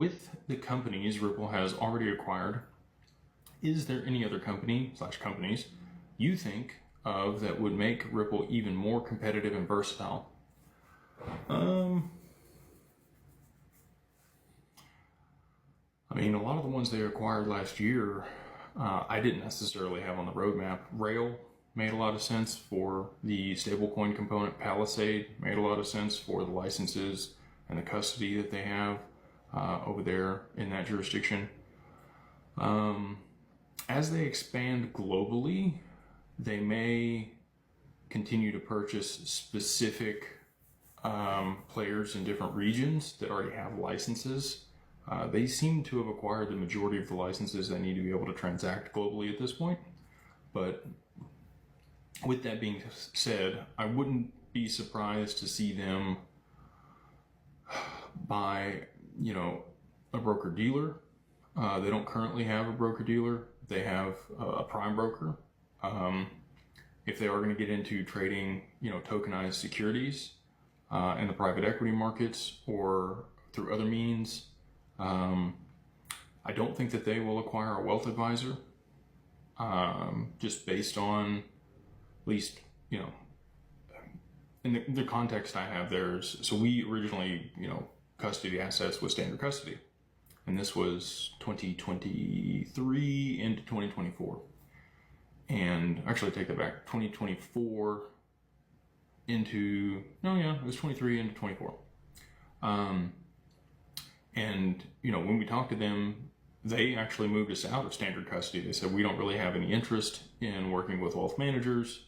With the companies Ripple has already acquired, is there any other company / companies you think of that would make Ripple even more competitive and versatile? I mean, a lot of the ones they acquired last year, I didn't necessarily have on the roadmap. Rail made a lot of sense for the stablecoin component. Palisade made a lot of sense for the licenses and the custody that they have over there in that jurisdiction. As they expand globally, they may continue to purchase specific players in different regions that already have licenses. They seem to have acquired the majority of the licenses they need to be able to transact globally at this point. But with that being said, I wouldn't be surprised to see them buy, a broker dealer. They don't currently have a broker dealer. They have a prime broker. If they are going to get into trading, tokenized securities in the private equity markets or through other means, I don't think that they will acquire a wealth advisor, just based on, at least, in the context I have there. So we originally, custody assets with Standard Custody, and this was 2023 into 2024. And actually, take that back, 2024 into, it was 23 into 24. And, when we talked to them, they actually moved us out of Standard Custody. They said, we don't really have any interest in working with wealth managers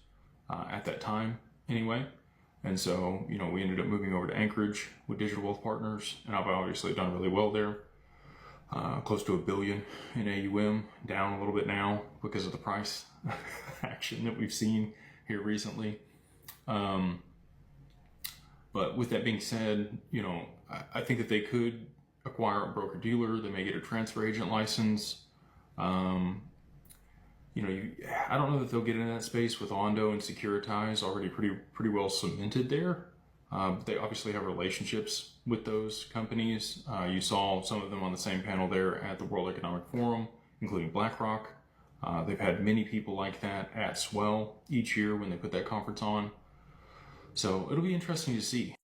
at that time anyway. And so, we ended up moving over to Anchorage with Digital Wealth Partners, and I've obviously done really well there. Close to $1 billion in AUM, down a little bit now because of the price action that we've seen here recently. But with that being said, I think that they could acquire a broker dealer. They may get a transfer agent license. I don't know that they'll get into that space with Ondo and Securitize already pretty well cemented there. But they obviously have relationships with those companies. You saw some of them on the same panel there at the World Economic Forum, including BlackRock. They've had many people like that at Swell each year when they put that conference on. So it'll be interesting to see.